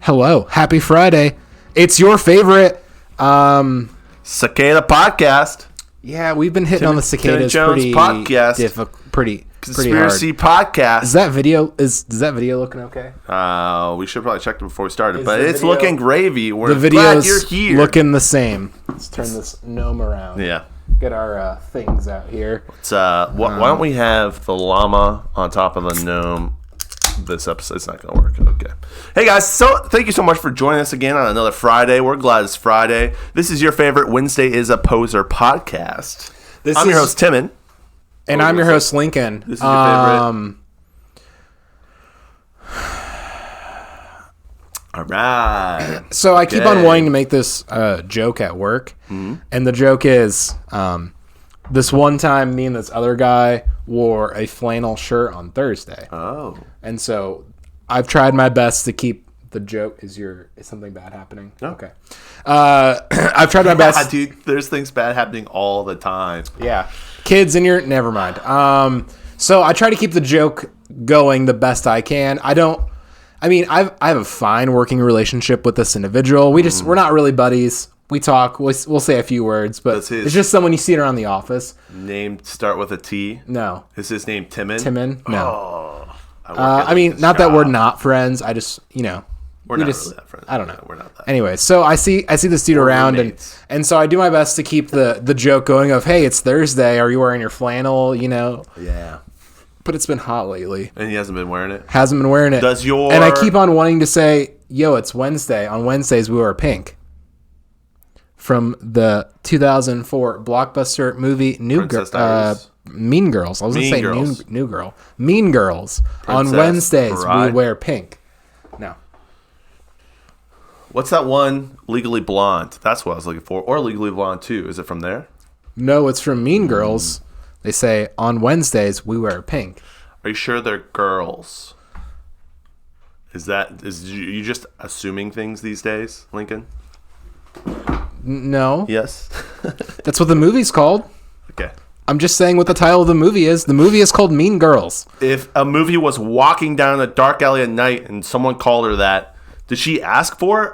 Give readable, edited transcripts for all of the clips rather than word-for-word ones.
Hello, happy Friday. It's your favorite Cicada podcast. Yeah, we've been hitting on the cicadas pretty podcast. Pretty Conspiracy hard. podcast. Does that video looking okay? We should probably check it before we started, Is but it's video, looking gravy. We're the video's glad you're here. Looking the same. Let's turn this gnome around. Yeah. Get our things out here. Why don't we have the llama on top of the gnome? This episode's not going to work. Okay. Hey, guys. So thank you so much for joining us again on another Friday. We're glad it's Friday. This is your favorite Wednesday is a Poser podcast. I'm your host, Timon. And I'm your host, Lincoln. This is your favorite. All right. So I keep on wanting to make this joke at work. Mm-hmm. And the joke is this one time me and this other guy wore a flannel shirt on Thursday. Oh. And so I've tried my best to keep the joke. Is something bad happening? No. Okay. I've tried my best. Dude, there's things bad happening all the time. Yeah. Kids in your... Never mind. So I try to keep the joke going the best I can. I have a fine working relationship with this individual. We're not really buddies. We talk. We'll say a few words, but it's just someone you see around the office. Name start with a T? No. Is his name Timon? Timon? No. Oh, not that we're not friends. I just, we're not really that friends. I don't know. We're not that. Anyway, so I see this dude around, and so I do my best to keep the joke going of, hey, it's Thursday. Are you wearing your flannel? Yeah. But it's been hot lately. And he hasn't been wearing it? Hasn't been wearing it. And I keep on wanting to say, yo, it's Wednesday. On Wednesdays, we wear pink. From the 2004 blockbuster movie Mean Girls. I was going to say New Girl. Mean Girls. On Wednesdays, we wear pink. No. What's that one? Legally Blonde. That's what I was looking for. Or Legally Blonde 2. Is it from there? No, it's from Mean Girls. They say, on Wednesdays, we wear pink. Are you sure they're girls? Is you just assuming things these days, Lincoln? No. Yes. That's what the movie's called. Okay. I'm just saying what the title of the movie is. The movie is called Mean Girls. If a movie was walking down a dark alley at night and someone called her that, did she ask for it?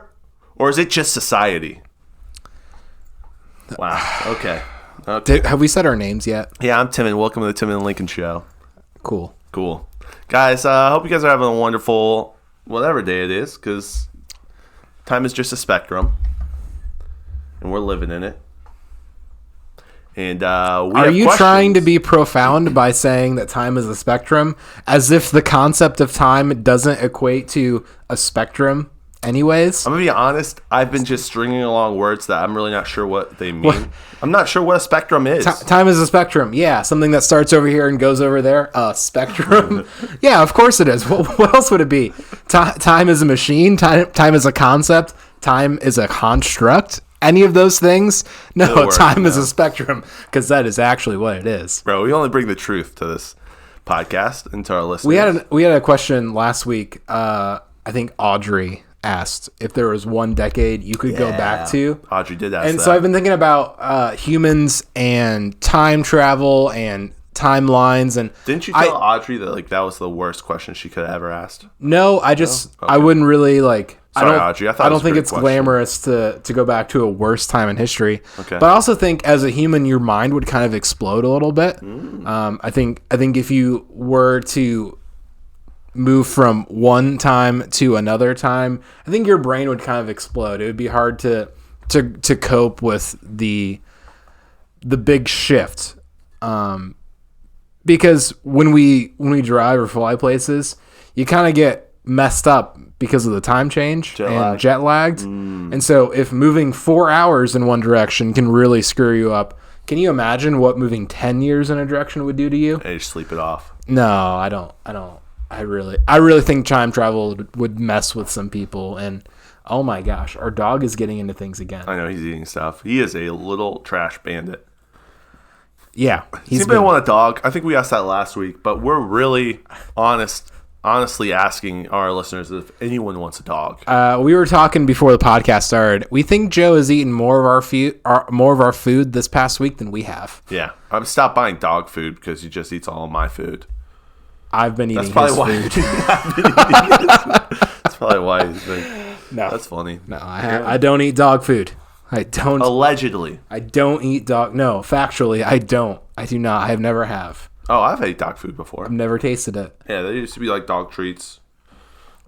Or is it just society? Wow. Okay. Have we said our names yet? Yeah, I'm Tim, and welcome to the Tim and Lincoln Show. Cool. Guys, I hope you guys are having a wonderful whatever day it is, because time is just a spectrum. And we're living in it. And are you trying to be profound by saying that time is a spectrum, as if the concept of time doesn't equate to a spectrum anyways? I'm going to be honest. I've been just stringing along words that I'm really not sure what they mean. I'm not sure what a spectrum is. Time is a spectrum. Yeah, something that starts over here and goes over there. A spectrum. Yeah, of course it is. What else would it be? Time is a machine. Time is a concept. Time is a construct. Any of those things? No, time is a spectrum, because that is actually what it is. Bro, we only bring the truth to this podcast and to our listeners. We had a question last week. I think Audrey asked if there was one decade you could go back to. Audrey did ask and that. So I've been thinking about humans and time travel and timelines. And didn't you tell Audrey that that was the worst question she could have ever asked? No, I wouldn't really like. Sorry, Audrey. I don't think it's glamorous to go back to a worse time in history. Okay. But I also think as a human, your mind would kind of explode a little bit. I think if you were to move from one time to another time, I think your brain would kind of explode. It would be hard to cope with the big shift. Because when we drive or fly places, you kind of get messed up because of the time change and jet lagged. And so if moving 4 hours in one direction can really screw you up, can you imagine what moving 10 years in a direction would do to you? Hey, just sleep it off. No, I don't. I really think time travel would mess with some people. And oh my gosh, our dog is getting into things again. I know, he's eating stuff. He is a little trash bandit. Yeah. Does anybody want a dog? I think we asked that last week, but we're really honestly asking our listeners if anyone wants a dog. We were talking before the podcast started. We think Joe has eaten more of our food this past week than we have. Yeah, I've stopped buying dog food because he just eats all of my food. I've been eating his food. That's probably why he's been. No. That's funny. No, I don't eat dog food. I don't. Allegedly. I don't eat dog. No, factually, I don't. I do not. I have never have. Oh, I've ate dog food before. I've never tasted it. Yeah, they used to be like dog treats.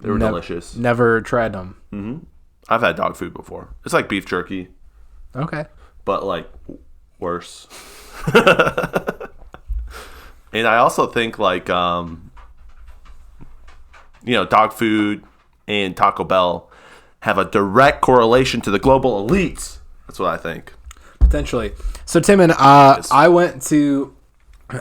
They were delicious. Never tried them. Mm-hmm. I've had dog food before. It's like beef jerky. Okay. But like worse. And I also think like dog food and Taco Bell have a direct correlation to the global elites. That's what I think. Potentially. So Timon, I went to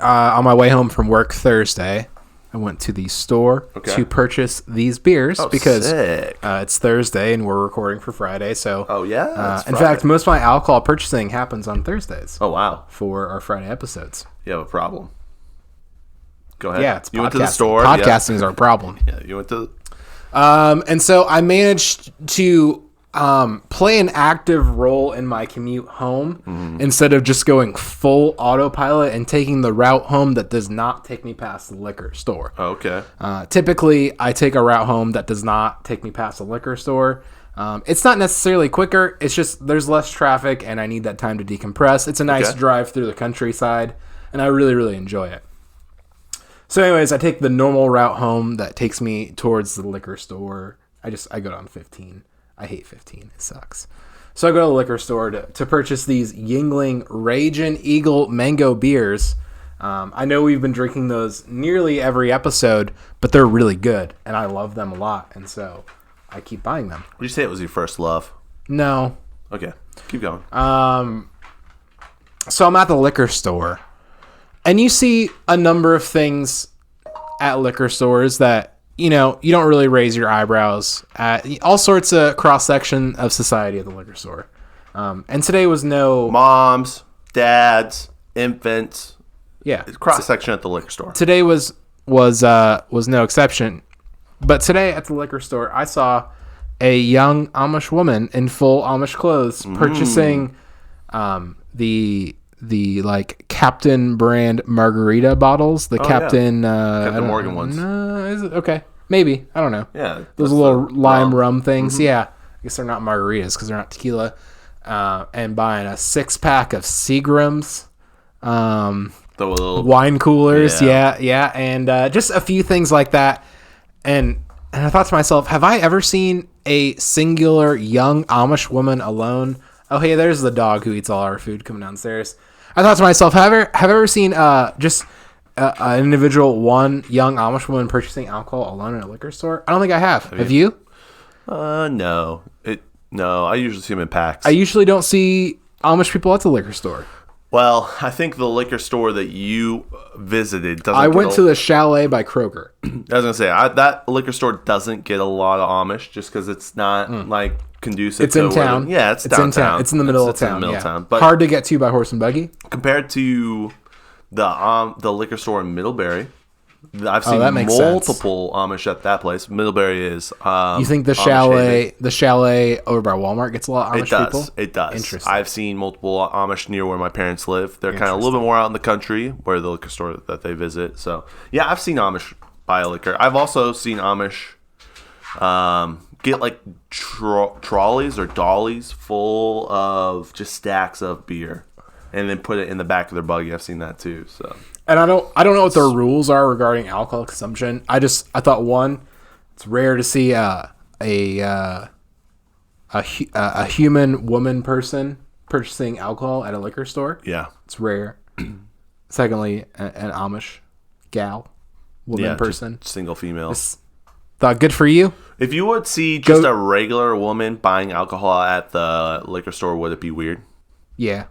on my way home from work Thursday. I went to the store to purchase these beers because it's Thursday and we're recording for Friday. So in fact, most of my alcohol purchasing happens on Thursdays. Oh wow! For our Friday episodes. You have a problem. Go ahead. Yeah, it's you went to the store. Podcasting is our problem. Yeah, you went to. And so I managed to play an active role in my commute home instead of just going full autopilot and taking the route home that does not take me past the liquor store. Okay. Typically, I take a route home that does not take me past the liquor store. It's not necessarily quicker. It's just there's less traffic and I need that time to decompress. It's a nice drive through the countryside and I really, really enjoy it. So anyways, I take the normal route home that takes me towards the liquor store. I go down 15. I hate 15. It sucks. So I go to the liquor store to purchase these Yingling Ragin' Eagle Mango beers. I know we've been drinking those nearly every episode, but they're really good, and I love them a lot, and so I keep buying them. Would you say it was your first love? No. Okay, keep going. So I'm at the liquor store, and you see a number of things at liquor stores that you don't really raise your eyebrows at. All sorts of cross-section of society at the liquor store. And today was no... Moms, dads, infants. Yeah. Cross-section at the liquor store. Today was no exception. But today at the liquor store, I saw a young Amish woman in full Amish clothes purchasing the like Captain brand margarita bottles. The Captain Morgan ones. Is it okay? Maybe, I don't know. Yeah, those little lime rum things. Yeah, I guess they're not margaritas because they're not tequila. And buying a 6-pack of Seagrams, the little wine coolers. Yeah, and just a few things like that. And I thought to myself, have I ever seen a singular young Amish woman alone? Oh, hey, there's the dog who eats all our food coming downstairs. I thought to myself, have I ever seen just an individual, one young Amish woman purchasing alcohol alone in a liquor store? I don't think I have. Have you? No. No, I usually see them in packs. I usually don't see Amish people at the liquor store. Well, I think the liquor store that you visited doesn't. I went to the Chalet by Kroger. I was gonna say that liquor store doesn't get a lot of Amish just because it's not like conducive. It's in town. It's downtown. It's in the middle of town. In the middle of town. But hard to get to by horse and buggy compared to the liquor store in Middlebury. I've seen that makes multiple Amish at that place. Middlebury is. You think the Chalet over by Walmart gets a lot of Amish people? It does. Interesting. I've seen multiple Amish near where my parents live. They're kind of a little bit more out in the country where the liquor store that they visit. So yeah, I've seen Amish buy liquor. I've also seen Amish get like trolleys or dollies full of just stacks of beer, and then put it in the back of their buggy. I've seen that too. So. And I don't know what their rules are regarding alcohol consumption. I thought one, it's rare to see a human woman person purchasing alcohol at a liquor store. Yeah, it's rare. Secondly, an Amish woman person, single female. Thought good for you. If you would see just a regular woman buying alcohol at the liquor store, would it be weird? Yeah.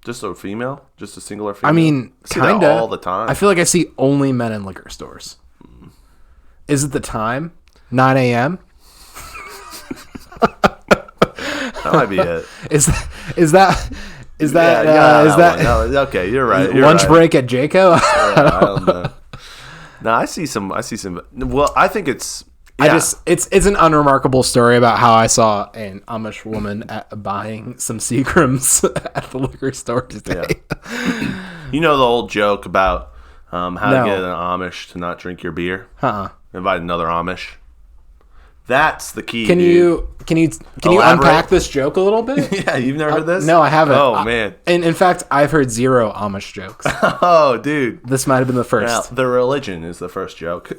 Just a female? Just a singular female? I mean, kind of. all the time. I feel like I see only men in liquor stores. Is it the time? 9 a.m.? That might be it. Is that no, okay, you're right. Lunch break at Jayco? I don't know. No, I see some. Well, I think it's. Yeah. It's an unremarkable story about how I saw an Amish woman buying some Seagrams at the liquor store today. Yeah. You know the old joke about how to get an Amish to not drink your beer? Uh-uh. Invite another Amish. That's the key. Can you unpack this joke a little bit? Yeah, you've never heard this? No, I haven't. Oh, man. And in fact, I've heard 0 Amish jokes. Oh, dude. This might have been the first. Now, the religion is the first joke.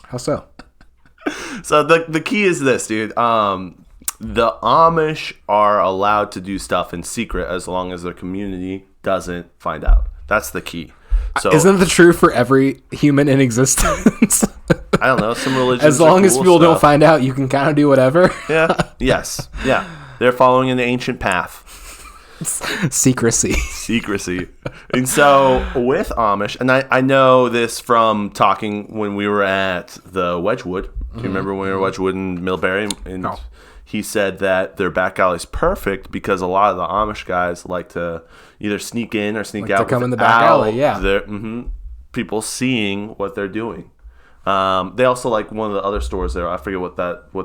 How so? So the key is this, dude. The Amish are allowed to do stuff in secret as long as their community doesn't find out. That's the key. So isn't that true for every human in existence? I don't know. Some religions. As long as cool people don't stuff. find out, you can kind of do whatever. Yeah. Yes. Yeah. They're following an ancient path. Secrecy. And so with Amish, and I know this from talking when we were at the Wedgwood. Do you remember when we were at Wedgwood in Millbury? And No. he said that their back alley's perfect because a lot of the Amish guys like to either sneak in or sneak out. to come in the back alley, yeah. People seeing what they're doing. They also like one of the other stores there. I forget what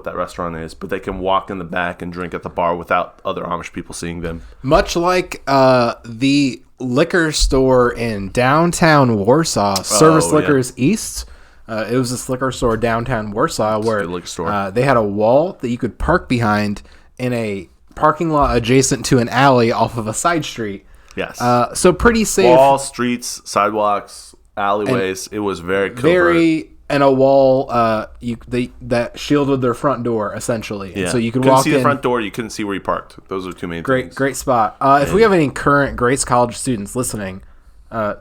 that restaurant is, but they can walk in the back and drink at the bar without other Amish people seeing them. Much like the liquor store in downtown Warsaw, Service Liquors East. It was this liquor store downtown Warsaw where liquor store. They had a wall that you could park behind in a parking lot adjacent to an alley off of a side street. Yes. So pretty safe. Walls, streets, sidewalks, alleyways. It was very covert. And a wall that shielded their front door essentially. Yeah. And so you could couldn't walk see in. the front door. You couldn't see where you parked. Those are two main things. Great spot. If we have any current Grace College students listening,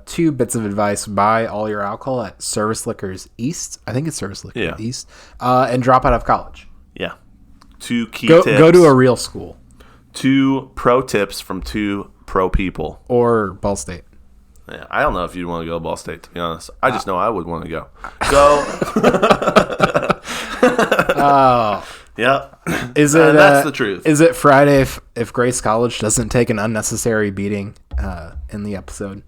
2 bits of advice: buy all your alcohol at Service Liquors East. I think it's Service Liquors East, and drop out of college. Yeah. 2 key Go tips. to a real school 2 pro tips from 2 pro people. or Ball State. Yeah, I don't know if you'd want to go to Ball State, to be honest. I just know I would want to go. So, yeah. Is it? That's the truth. Is it Friday if Grace College doesn't take an unnecessary beating in the episode?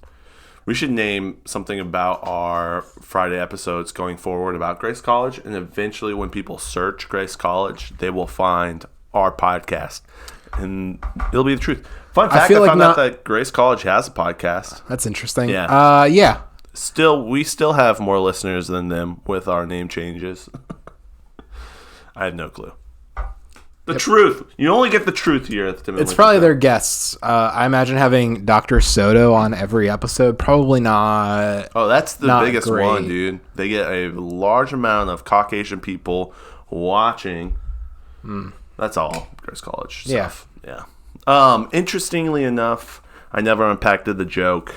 We should name something about our Friday episodes going forward about Grace College, and eventually when people search Grace College, they will find our podcast, and it'll be the truth. Fun fact, I found out that Grace College has a podcast. That's interesting. Yeah. Yeah. We still have more listeners than them with our name changes. I have no clue. The truth. You only get the truth here at the Timon. It's probably their guests. I imagine having Dr. Soto on every episode. Probably not. Oh, that's the biggest great. one, dude. They get a large amount of Caucasian people watching. That's all Grace College stuff. Yeah. Interestingly enough, I never unpacked the joke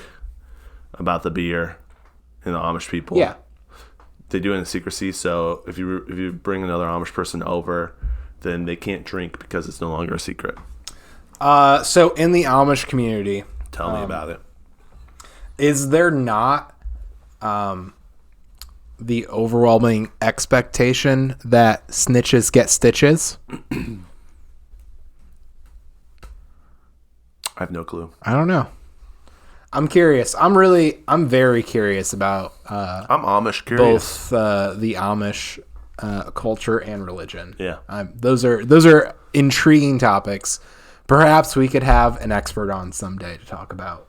about the beer and the Amish people. Yeah. They do it in secrecy, so if you bring another Amish person over, then they can't drink because it's no longer a secret. So in the Amish community, Tell me about it. is there not the overwhelming expectation that snitches get stitches? I have no clue. I don't know. I'm curious. I'm very curious about I'm Amish curious. both the Amish culture and religion. Yeah. Those are intriguing topics. Perhaps we could have an expert on someday to talk about.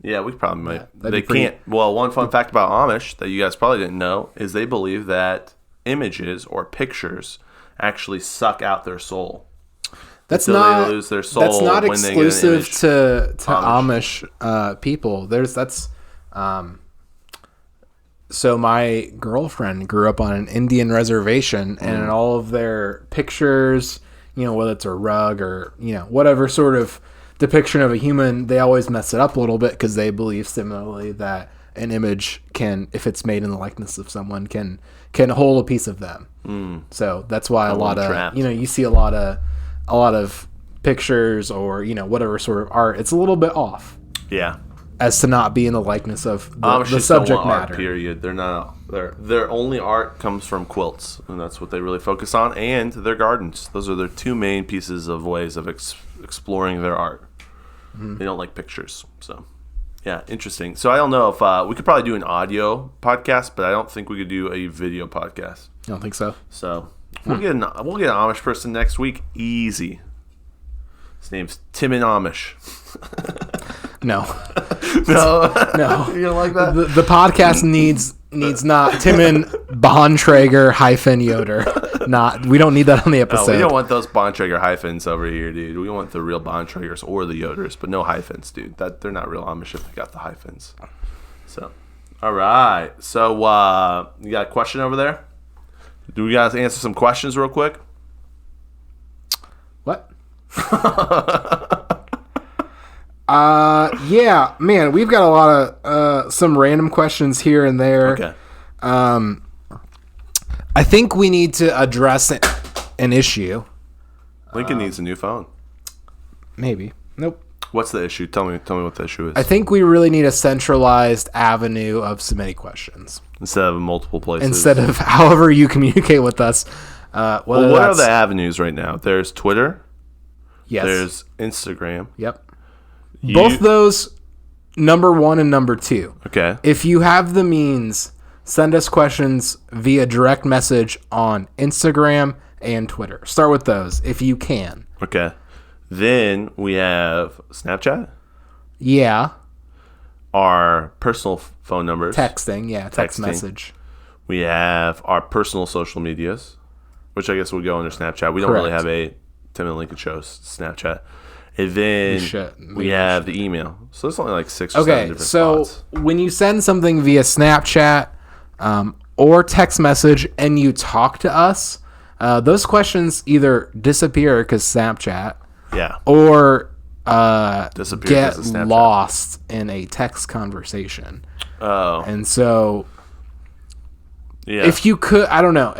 Yeah, we probably might. that'd They be pretty- can't. Well, one fun fact about Amish that you guys probably didn't know is they believe that images or pictures actually suck out their soul. That's until not they lose their soul. That's not when they get an exclusive image. to Amish people. So my girlfriend grew up on an Indian reservation, and in all of their pictures, whether it's a rug or whatever sort of depiction of a human, they always mess it up a little bit because they believe similarly that an image can, if it's made in the likeness of someone, can hold a piece of them. So that's why a lot of trapped. you see a lot of pictures or whatever sort of art. It's a little bit off. Yeah. As to not be in the likeness of the Amish just subject don't want matter. art, period. They're not. Their only art comes from quilts, and that's what they really focus on, and their gardens. Those are their 2 main pieces of ways of exploring their art. They don't like pictures. So, yeah, interesting. So I don't know if we could probably do an audio podcast, but I don't think we could do a video podcast. I don't think so. So we'll get an Amish person next week. Easy. His name's Timon Amish. No. No. No. You don't like that? The podcast needs not Timon Bontrager hyphen Yoder. We don't need that on the No, episode. we don't want those Bontrager hyphens over here, dude. We want the real Bontragers or the Yoders, but no hyphens, dude. They're not real Amish if they got the hyphens. So, all right. So, you got a question over there? Do we guys answer some questions real quick? What? Yeah, man, we've got a lot of some random questions here and there. Okay. I think we need to address an issue. Lincoln needs a new phone. Maybe. Nope. What's the issue? Tell me what the issue is. I think we really need a centralized avenue of submitting questions Instead of multiple places. instead of however you communicate with us. Well, what are the avenues right now? There's Twitter. Yes. There's Instagram. Yep. Both those, number 1 and number 2. Okay. If you have the means, send us questions via direct message on Instagram and Twitter. Start with those if you can. Okay. Then we have Snapchat. Yeah. Our personal phone numbers. Texting. Yeah. Text Texting. message. We have our personal social medias, which I guess will go under Snapchat. We don't really Correct. have a Tim and Lincoln show Snapchat. And then we We have the email. So it's only like 6 or 7 Okay. different So spots. when you send something via Snapchat or text message and you talk to us, those questions either disappear because Snapchat Yeah. or Disappear get 'cause of Snapchat. lost in a text conversation. Oh. And so Yeah. if you could, I don't know.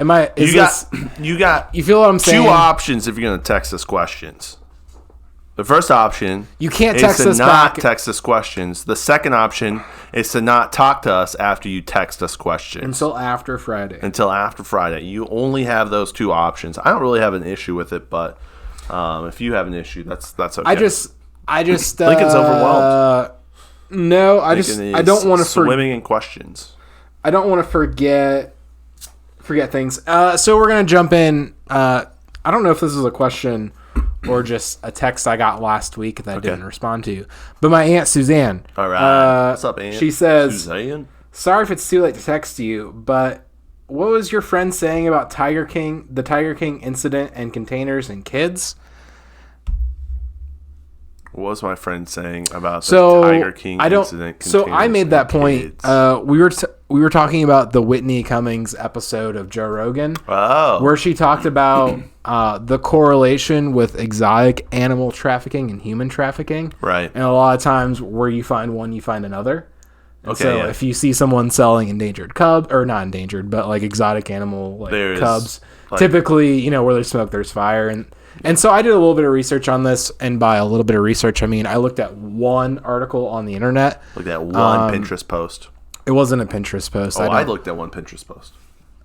you got you feel what I'm saying? two options if you're going to text us questions. The first option You can't is text to us not back. text us questions. The second option is to not talk to us after you text us questions. Until after Friday. Until after Friday. You only have those two options. I don't really have an issue with it, but if you have an issue, that's okay. I just Lincoln's overwhelmed. No, I don't want to swimming in questions. I don't want to forget things. So we're gonna jump in. I don't know if this is a question or just a text I got last week that I didn't respond to. But my Aunt Suzanne. All right. What's up, Aunt? She says, Suzanne? sorry if it's too late to text you, but what was your friend saying about the Tiger King incident and containers and kids? What was my friend saying about the Tiger King incident? So I made that point. Kids? We were talking about the Whitney Cummings episode of Joe Rogan, Oh. where she talked about the correlation with exotic animal trafficking and human trafficking. Right. And a lot of times where you find one, you find another. And Okay, so yeah. if you see someone selling endangered cubs, or not endangered, but like exotic animal There's, cubs, like- typically, where there's smoke, there's fire. And so I did a little bit of research on this, and by a little bit of research, I mean I looked at one article on the internet. Look at that one Pinterest post. It wasn't a Pinterest post. I looked at one Pinterest post.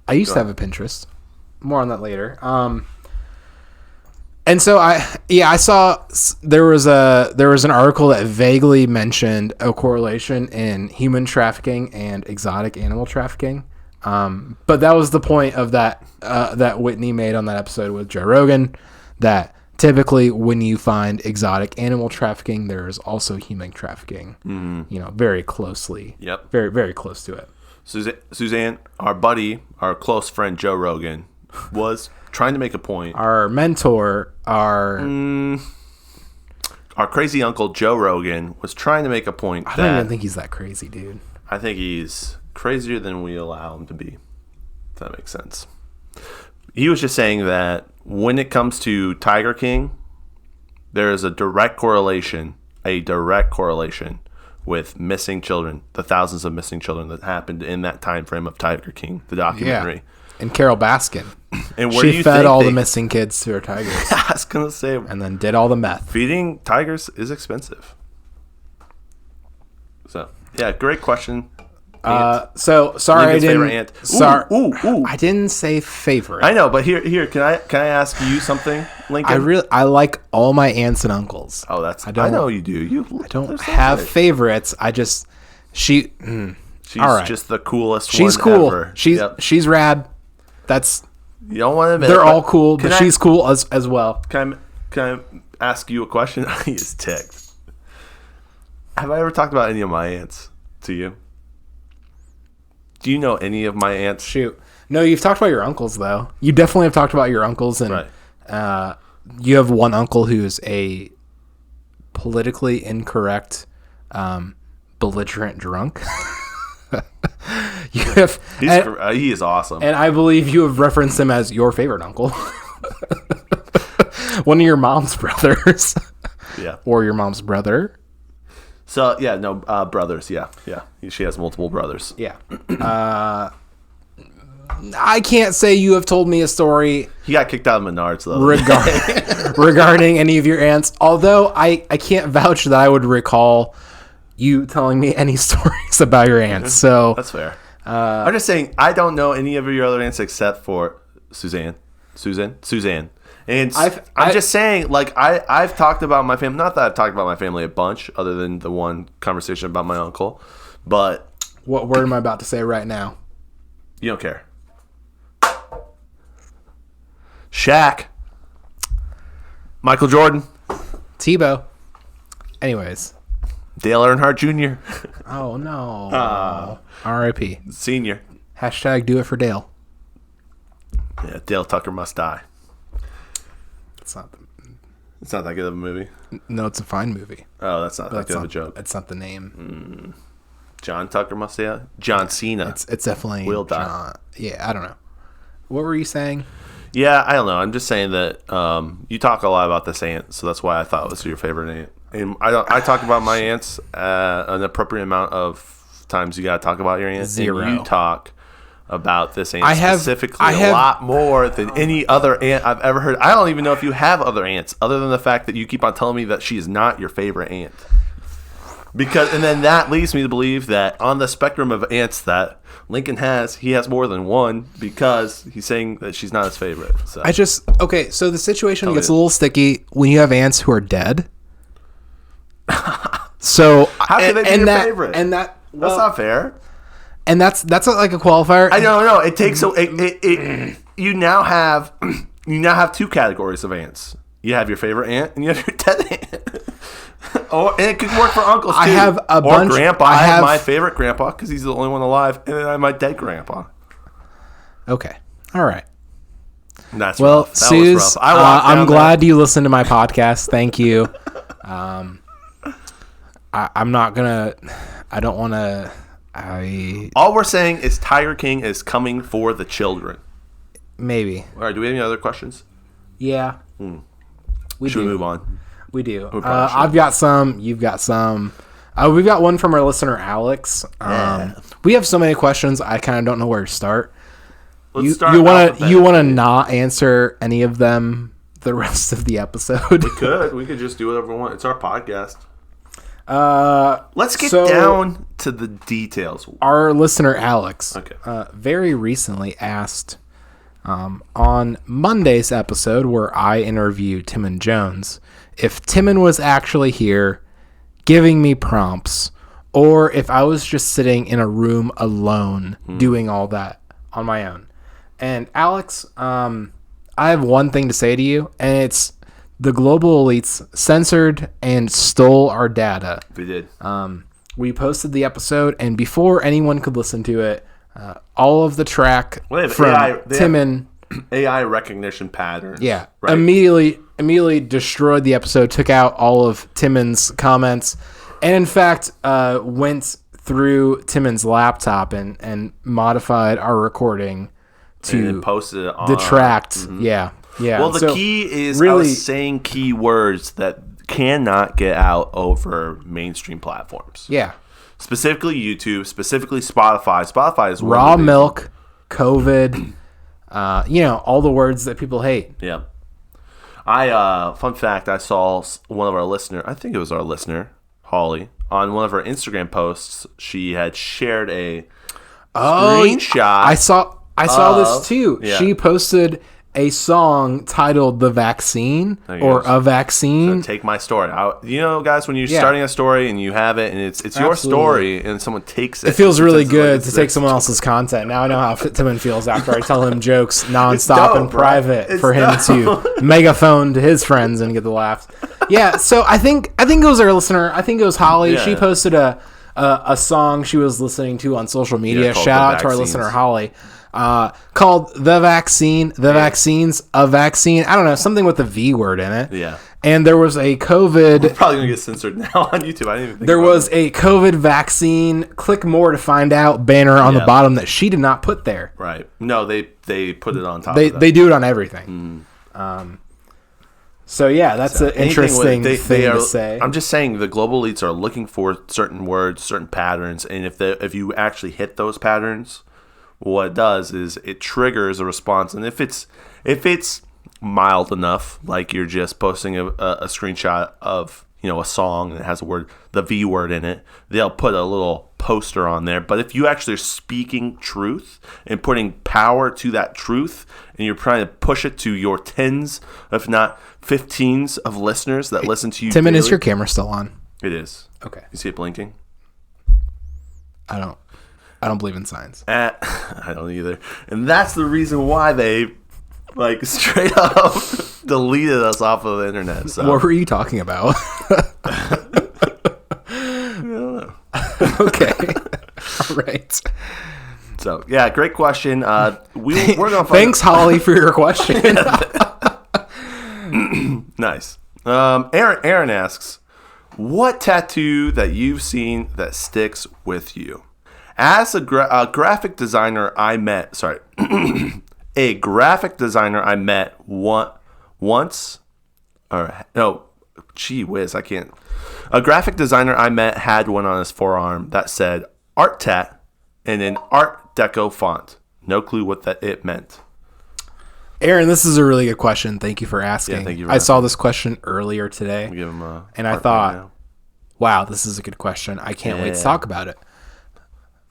I used to have a Pinterest. More on that later. And so I saw there was an article that vaguely mentioned a correlation in human trafficking and exotic animal trafficking. But that was the point of that Whitney made on that episode with Joe Rogan, that typically when you find exotic animal trafficking, there is also human trafficking, very closely. Yep. Very, very close to it. Suzanne, our buddy, our close friend Joe Rogan, was trying to make a point. Our mentor, Our crazy uncle Joe Rogan was trying to make a point I don't even think he's that crazy, dude. I think he's crazier than we allow him to be. If that makes sense. He was just saying that when it comes to Tiger King, there is a direct correlation with missing children, the thousands of missing children that happened in that time frame of Tiger King, the documentary. And Carol Baskin. And where do She you fed think all the missing kids to her tigers I was gonna say, and then did all the meth. feeding tigers is expensive. So yeah, great question. So sorry Lincoln's I favorite didn't. aunt. Sorry, Ooh. I didn't say favorite. I know, but here, can I ask you something, Lincoln? I like all my aunts and uncles. Oh, I don't- know you do. I don't have favorites. I just She's all right. just the coolest. she's one cool. Ever. She's Yep. she's rad. That's You don't want to admit they're it, all cool, but can I- she's cool as well. Can I ask you a question? He's ticked. Have I ever talked about any of my aunts to you? Do you know any of my aunts? Shoot. No, you've talked about your uncles, though. You definitely have talked about your uncles, and Right. You have one uncle who's a politically incorrect, belligerent drunk. You have, He is awesome. and I believe you have referenced him as your favorite uncle. One of your mom's brothers. Yeah. Or your mom's brother. So, yeah, no, brothers, yeah. She has multiple brothers. Yeah. I can't say you have told me a story He got kicked out of Menards, though. regarding any of your aunts, although I can't vouch that I would recall you telling me any stories about your aunts. So That's fair. I'm just saying, I don't know any of your other aunts except for Suzanne. And I'm just saying, like, I've talked about my family. Not that I've talked about my family a bunch, other than the one conversation about my uncle. But what word am I about to say right now? you don't care. Shaq. Michael Jordan. Tebow. Anyways. Dale Earnhardt Jr. Oh, no. R.I.P. Senior. Hashtag do it for Dale. Yeah, Dale Tucker must die. It's not that good of a movie. No, it's a fine movie. Oh, that's not that good of a joke. It's not the name. John Tucker must die. John Cena. It's definitely Will die. John. Yeah, I don't know. What were you saying? Yeah, I don't know. I'm just saying that you talk a lot about this aunt, so that's why I thought it was your favorite aunt. And I talk about my aunts an appropriate amount of times. You got to talk about your aunt. 0. And you talk about this aunt specifically a lot more than any other aunt I've ever heard. I don't even know if you have other aunts, other than the fact that you keep on telling me that she is not your favorite aunt. And then that leads me to believe that on the spectrum of aunts that Lincoln has, he has more than one, because he's saying that she's not his favorite. So. So the situation gets a little sticky when you have aunts who are dead. So how can they be your favorite? And that's not fair. And that's like a qualifier. I don't know. It takes you now have two categories of aunts. You have your favorite aunt and you have your dead aunt. And it could work for uncles too. I have a bunch. Or grandpa. I have my favorite grandpa because he's the only one alive, and then I have my dead grandpa. Okay. All right. That's well, rough. That Suze, was rough. I'm glad you listened to my podcast. Thank you. I'm not gonna. I don't want to. All we're saying is Tiger King is coming for the children. Maybe. All right. Do we have any other questions? Yeah. Should we move on? We do. I've got some. You've got some. We've got one from our listener, Alex. We have so many questions. I kind of don't know where to start. Let's start. You want to not answer any of them the rest of the episode? We could just do whatever we want. It's our podcast. Let's get down to the details. Our listener, Alex, okay. Very recently asked on Monday's episode where I interviewed Timon Jones if Timon was actually here giving me prompts, or if I was just sitting in a room alone doing all that on my own. And Alex, I have one thing to say to you, and it's the global elites censored and stole our data. We did. We posted the episode, and before anyone could listen to it, all of the track from Timon... AI recognition patterns. Yeah. Right? Immediately destroyed the episode, took out all of Timon's comments, and in fact went through Timon's laptop and modified our recording to posted it on detract. Mm-hmm. Yeah. Well, the key is really saying keywords that cannot get out over mainstream platforms. Yeah. Specifically YouTube, specifically Spotify. Spotify is raw milk, COVID, all the words that people hate. Yeah. Fun fact, I saw one of our listeners, I think it was our listener, Holly, on one of her Instagram posts. She had shared a screenshot. I saw this too. Yeah. She posted a song titled "The Vaccine" or "A Vaccine." So take my story. Guys, when you're starting a story and you have it and it's your story and someone takes it. It feels really good to take someone else's content. Now I know how Timon feels after I tell him jokes nonstop in private for him to megaphone to his friends and get the laughs. Yeah, so I think it was our listener. I think it was Holly. Yeah. She posted a a song she was listening to on social media. called Shout The out to our Vaccines. listener Holly. Called The Vaccine. The Vaccines. A Vaccine. I don't know, something with the V word in it. Yeah. And there was a COVID. Probably gonna get censored now on YouTube. I didn't even think There about was it. a COVID vaccine. Click more to find out banner on the Yeah. bottom that she did not put there. Right. No, they put it on top They of that. they do it on everything. So yeah, that's an Anything interesting with- thing are, to say. I'm just saying the global elites are looking for certain words, certain patterns, and if you actually hit those patterns, what it does is it triggers a response. And if it's mild enough, like you're just posting a screenshot of a song that has the V word in it, they'll put a little poster on there. But if you actually are speaking truth and putting power to that truth, and you're trying to push it to your tens, if not 15s of listeners that listen to you, Timon, is daily- your camera still on? It is. Okay. You see it blinking? I don't believe in signs. I don't either. And that's the reason why they straight up deleted us off of the internet. So What were you talking about? I don't know. Okay. All right. So yeah, great question. We're gonna find Thanks, Holly, for your question. Nice. Aaron asks, what tattoo that you've seen that sticks with you? As a graphic designer I met, a graphic designer I met once, or no, gee whiz, I can't. A graphic designer I met had one on his forearm that said Art Tat in an Art Deco font. No clue what it meant. Aaron, this is a really good question. Thank you for asking. Yeah, thank you for I saw this question earlier today, Give him a and I heart right thought, now. wow, this is a good question. I can't wait to Yeah. talk about it.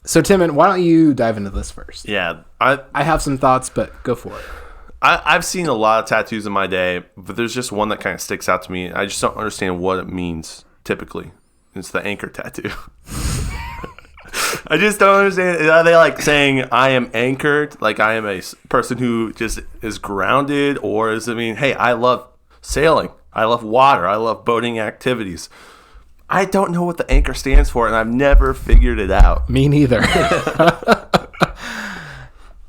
So, Timon, why don't you dive into this first? Yeah, I have some thoughts, but go for it. I've seen a lot of tattoos in my day, but there's just one that kind of sticks out to me. I just don't understand what it means typically. It's the anchor tattoo. I just don't understand. Are they saying I am anchored? Like I am a person who just is grounded? Or is it mean, hey, I love sailing. I love water. I love boating activities. I don't know what the anchor stands for, and I've never figured it out. Me neither.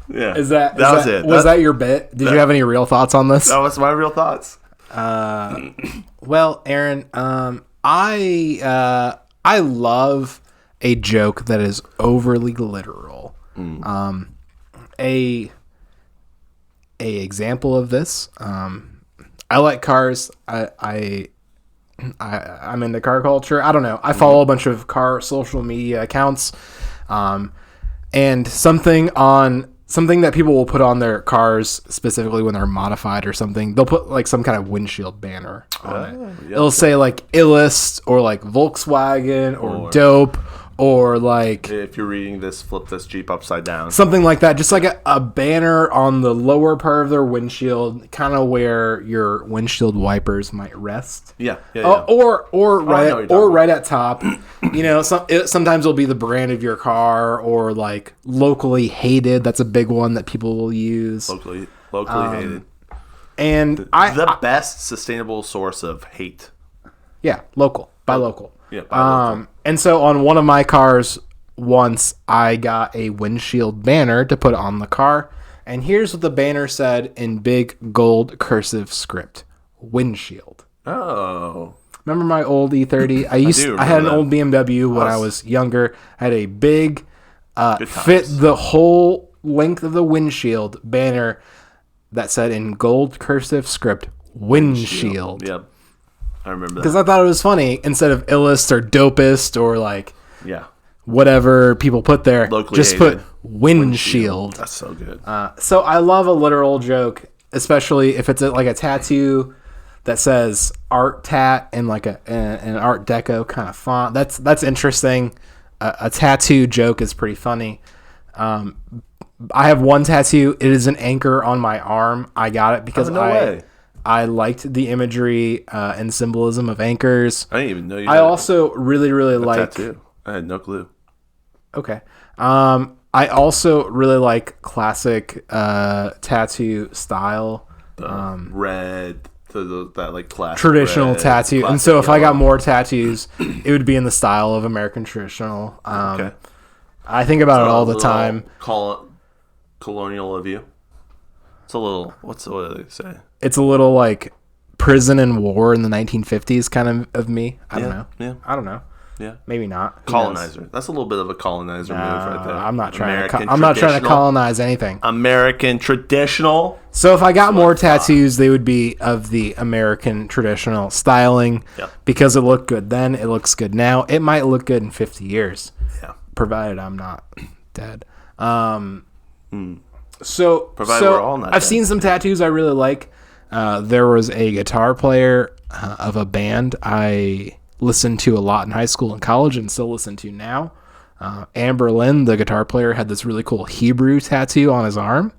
Yeah, Was that your bit? Did you have any real thoughts on this? That was my real thoughts. Well, Aaron, I love a joke that is overly literal. A example of this. I like cars. I'm into car culture. I don't know. I follow a bunch of car social media accounts, and something that people will put on their cars, specifically when they're modified or something, they'll put some kind of windshield banner on it. Yep. It'll say Illust or Volkswagen or Dope or If you're reading this, flip this Jeep upside down. something like that. Just a banner on the lower part of their windshield, kind of where your windshield wipers might rest. Yeah. Or I know what you're talking right at top. Sometimes it'll be the brand of your car or locally hated. That's a big one that people will use. Locally hated. And The best sustainable source of hate. local. Buy local. Yeah, buy local. And so on one of my cars once, I got a windshield banner to put on the car. And here's what the banner said in big gold cursive script: windshield. Oh. Remember my old E30? I had an old BMW when I was younger. I had a big fit the whole length of the windshield banner that said in gold cursive script windshield. Yep. I remember Because that. I thought it was funny, instead of illest or dopest or Yeah. whatever people put there, Locally just hated. put windshield. That's so good. So I love a literal joke, especially if it's a tattoo that says art tat in an art deco kind of font. That's interesting. A tattoo joke is pretty funny. I have one tattoo. It is an anchor on my arm. I got it because no way. I liked the imagery and symbolism of anchors. I didn't even know you I had also really a like. tattoo. I had no clue. Okay. I also really like classic tattoo style. Red, that like classic traditional red, tattoo. And classic so if I got yellow. more tattoos, it would be in the style of American traditional. Okay. I think about it all the little time. Colonial of you. It's a little. What do they say? It's a little like prison and war in the 1950s kind of me. I don't know. Yeah. I don't know. Yeah. Maybe not. Who knows? Colonizer. That's a little bit of a colonizer move right there. I'm not trying to traditional. colonize anything. American traditional. So if I got more tattoos, they would be of the American traditional styling. Yep. Because it looked good then, it looks good now. It might look good in 50 years. Yeah. Provided I'm not dead. So Provided we're all not I've dead. seen some tattoos I really like. There was a guitar player of a band I listened to a lot in high school and college and still listen to now. Amber Lynn, the guitar player, had this really cool Hebrew tattoo on his arm.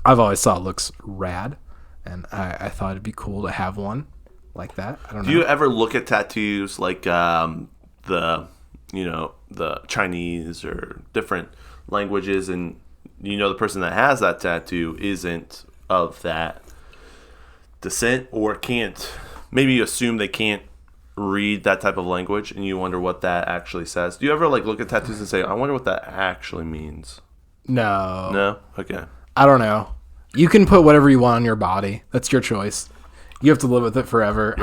I've always thought it looks rad, and I thought it'd be cool to have one like that. I don't know. Do you ever look at tattoos like the Chinese or different languages, and the person that has that tattoo isn't of that descent or can't, maybe you assume they can't read that type of language, and you wonder what that actually says? Do you ever like look at tattoos and say, I wonder what that actually means? No? Okay. I don't know. You can put whatever you want on your body. That's your choice. You have to live with it forever.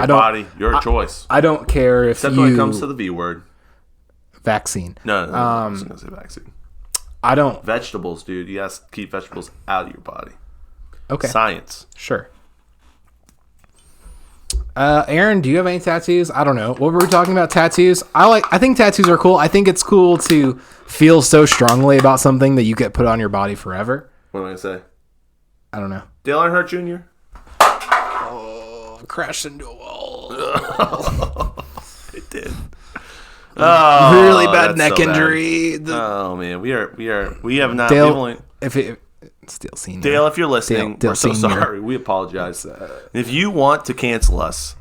Your choice. I don't care if Except when it comes to the V word. Vaccine. No, I was going to say vaccine. I don't. Vegetables, dude. You have to keep vegetables out of your body. Okay. Science. Sure. Aaron, do you have any tattoos? I don't know. What were we talking about? Tattoos? I think tattoos are cool. I think it's cool to feel so strongly about something that you get put on your body forever. What am I going to say? I don't know. Dale Earnhardt Jr.? Oh, crashed into a wall. It did. Oh, really bad that's neck so bad. injury. Oh man, we have not. Dale, if Dale Senior. Dale, if you're listening, Dale we're so Senior. sorry. We apologize. If you want to cancel us,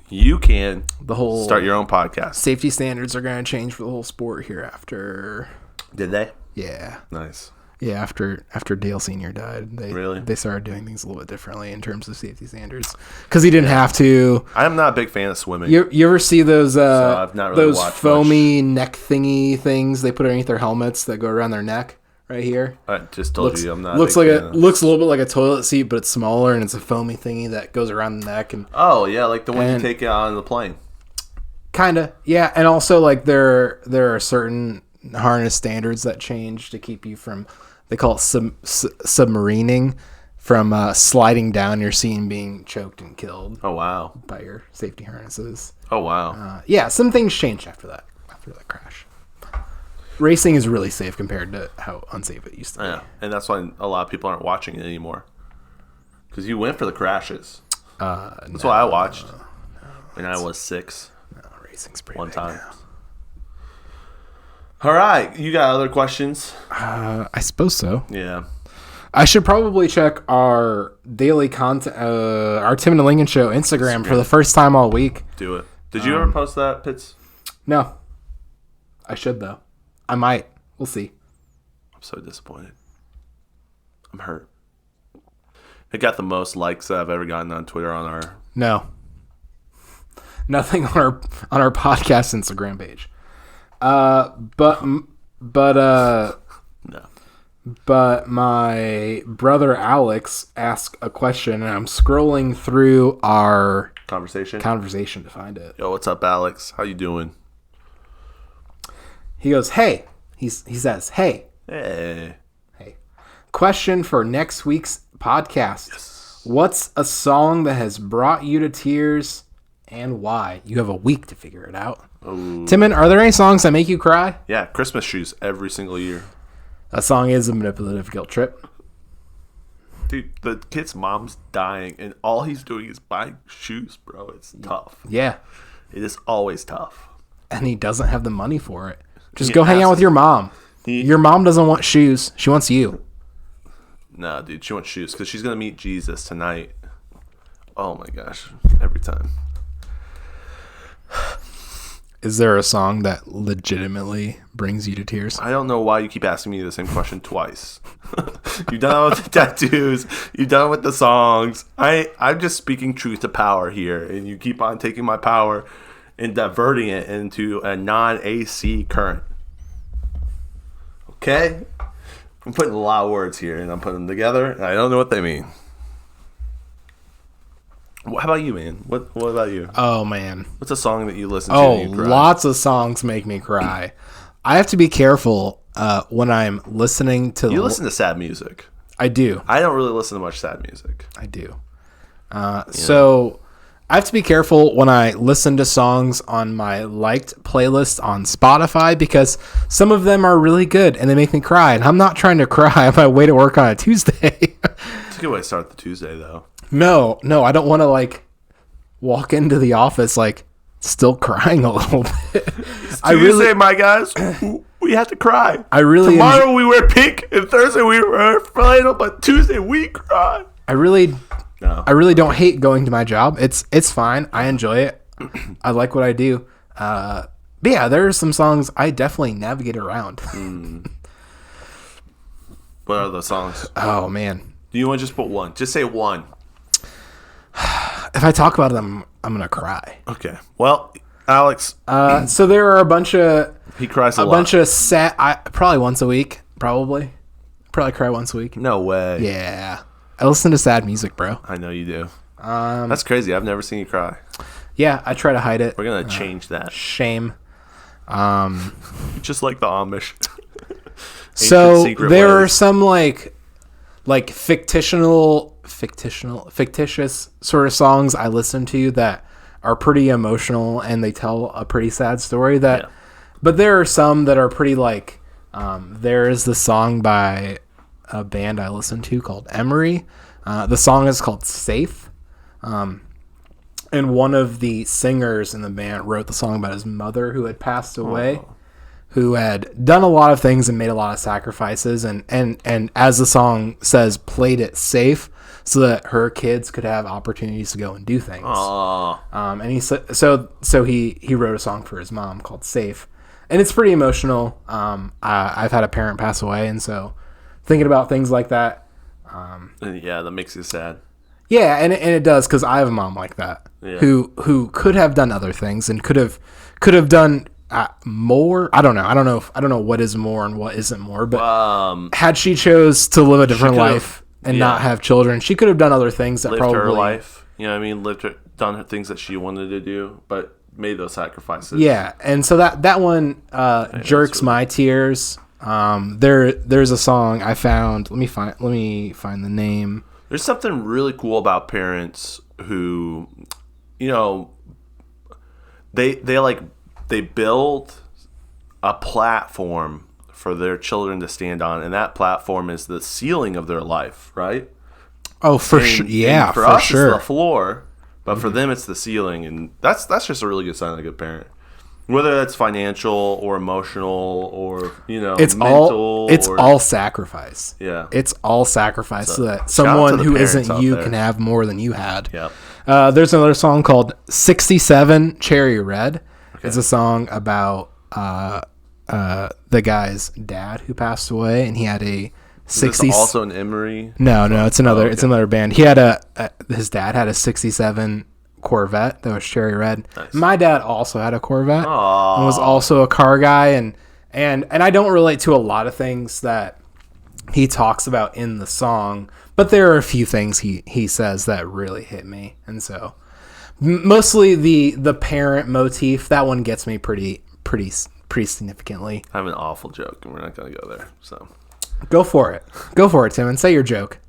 you can The whole start your own podcast. safety standards are going to change for the whole sport hereafter. Did they? Yeah. Nice. Yeah, after Dale Senior died, Really? they started doing things a little bit differently in terms of safety standards because he didn't have to. I'm not a big fan of swimming. You ever see those I've not really those watched foamy neck thingy things they put underneath their helmets that go around their neck right here? I just told you I'm not. Looks a big like fan of- looks a little bit like a toilet seat, but it's smaller and it's a foamy thingy that goes around the neck and Oh yeah, like the one you And- take out on the plane. kinda yeah. And also like there are certain harness standards that change to keep you from. They call it submarining, from sliding down your seat and being choked and killed Oh wow. by your safety harnesses. Oh wow. Yeah, some things changed after that crash. Racing is really safe compared to how unsafe it used to be. Yeah, and that's why a lot of people aren't watching it anymore. Because you went for the crashes. That's why I watched. And I was 6 No, racing's pretty one big time. now. All right, you got other questions? I suppose so. Yeah. I should probably check our daily content, our Tim and Lincoln Show Instagram for the first time all week. Do it. Did you ever post that, Pitts? No. I should, though. I might. We'll see. I'm so disappointed. I'm hurt. It got the most likes that I've ever gotten on Twitter on our... No. Nothing on our podcast Instagram page. But No. But my brother Alex asked a question, and I'm scrolling through our Conversation? conversation to find it. Yo, what's up, Alex? How you doing? He goes, "Hey," he says, "Hey, Hey. question for next week's podcast. Yes. What's a song that has brought you to tears and why? You have a week to figure it out." Ooh. Timon, are there any songs that make you cry? Yeah, Christmas shoes every single year. That song is a manipulative guilt trip. Dude, the kid's mom's dying, and all he's doing is buying shoes, bro. It's tough. Yeah. It is always tough. And he doesn't have the money for it. Just He go hang has out with to- your mom. Your mom doesn't want shoes. She wants you. Nah, dude, she wants shoes because she's going to meet Jesus tonight. Oh, my gosh. Every time. Is there a song that legitimately brings you to tears? I don't know why you keep asking me the same question twice. You're done with the tattoos. You're done with the songs. I'm just speaking truth to power here, and you keep on taking my power and diverting it into a non-AC current. Okay? I'm putting a lot of words here, and I'm putting them together, and I don't know what they mean. How about you, man? What about you? Oh, man. What's a song that you listen to Oh, and you cry? lots of songs make me cry. I have to be careful when I'm listening to... You listen to sad music. I do. I don't really listen to much sad music. I do. So I have to be careful when I listen to songs on my liked playlist on Spotify because some of them are really good and they make me cry. And I'm not trying to cry on my way to work on a Tuesday. It's a good way to start the Tuesday, though. No, I don't want to like walk into the office like still crying a little bit. Tuesday, my guys, we have to cry. Tomorrow we wear pink, and Thursday we wear flannel, but Tuesday we cry. I really don't hate going to my job. It's fine. I enjoy it. I like what I do. But yeah, there are some songs I definitely navigate around. What are those songs? Oh man. Do you want to just put one? Just say one. If I talk about them, I'm gonna cry. Okay. Well, Alex. So there are a bunch of He cries a lot. bunch of sad. Probably once a week. Probably cry once a week. No way. Yeah, I listen to sad music, bro. I know you do. That's crazy. I've never seen you cry. Yeah, I try to hide it. We're gonna change that. Shame. Just like the Amish. So secret there ways. are some like fictitious sort of songs I listen to that are pretty emotional and they tell a pretty sad story but there are some that are pretty like there is the song by a band I listen to called Emery. The song is called Safe. And one of the singers in the band wrote the song about his mother who had passed away. Who had done a lot of things and made a lot of sacrifices and as the song says, played it safe so that her kids could have opportunities to go and do things. And he wrote a song for his mom called Safe. And it's pretty emotional. I've had a parent pass away, and so thinking about things like that. Yeah, that makes you sad. Yeah, and it does because I have a mom like that who could have done other things and could have done more. I don't know what is more and what isn't more, but had she chose to live a different life and not have children, she could have done other things that lived probably her life. You know what I mean? Done things that she wanted to do, but made those sacrifices. Yeah, and so that one jerks my tears. There's a song I found. Let me find the name. There's something really cool about parents who, you know, they build a platform for their children to stand on, and that platform is the ceiling of their life, right? Oh, for sure. Yeah, for us, it's the floor, but for them, it's the ceiling, and that's just a really good sign of a good parent. Whether that's financial or emotional or it's mental, all sacrifice. Yeah, it's all sacrifice so that someone who isn't you can have more than you had. Yeah. There's another song called 67 Cherry Red. Okay. It's a song about the guy's dad who passed away, and he had a 60s. Also an Emery? No, it's another. It's another band. He had his dad had a 67 Corvette that was cherry red. Nice. My dad also had a Corvette and was also a car guy, and I don't relate to a lot of things that he talks about in the song, but there are a few things he says that really hit me, and so mostly the parent motif, that one gets me pretty significantly. I have an awful joke, and we're not going to go there. So go for it, Timon. Say your joke.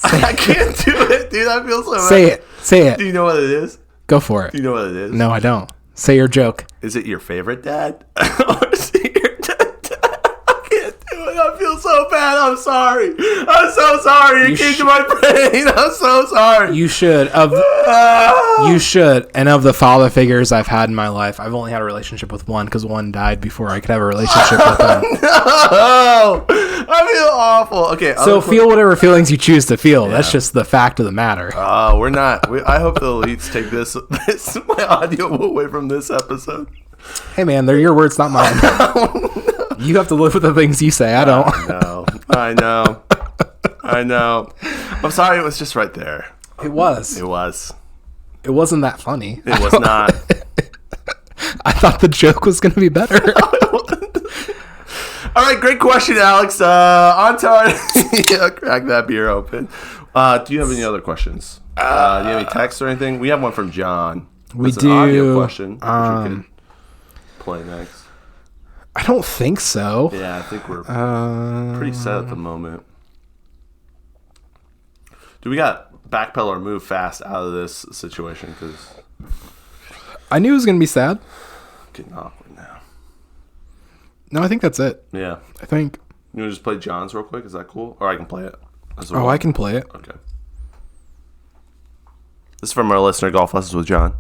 I can't do it, dude. I feel so bad. Say it. Do you know what it is? Go for it. Do you know what it is? No, I don't. Say your joke. Is it your favorite dad? Or is it your dad? I can't do it. I feel so so bad. I'm sorry. I'm so sorry. It came to my brain. I'm so sorry. You should. You should. And of the father figures I've had in my life, I've only had a relationship with one because one died before I could have a relationship with them. No. I feel awful. Okay. So feel whatever feelings you choose to feel. Yeah. That's just the fact of the matter. We're not. I hope the elites take this my audio away from this episode. Hey, man, they're your words, not mine. You have to live with the things you say. I don't. I know. I'm sorry. It was just right there. It was. It wasn't that funny. It was not. I thought the joke was going to be better. All right, great question, Alex. On to our crack that beer open. Do you have any other questions? Do you have any texts or anything? We have one from John. We do. An audio question. Which we could play next. I don't think so. Yeah, I think we're pretty set at the moment. Do we got backpedal or move fast out of this situation? Because I knew it was going to be sad. Getting awkward now. No, I think that's it. Yeah. I think. You want to just play John's real quick? Is that cool? Or I can play it. I can play it. Okay. This is from our listener, Golf Lessons with John,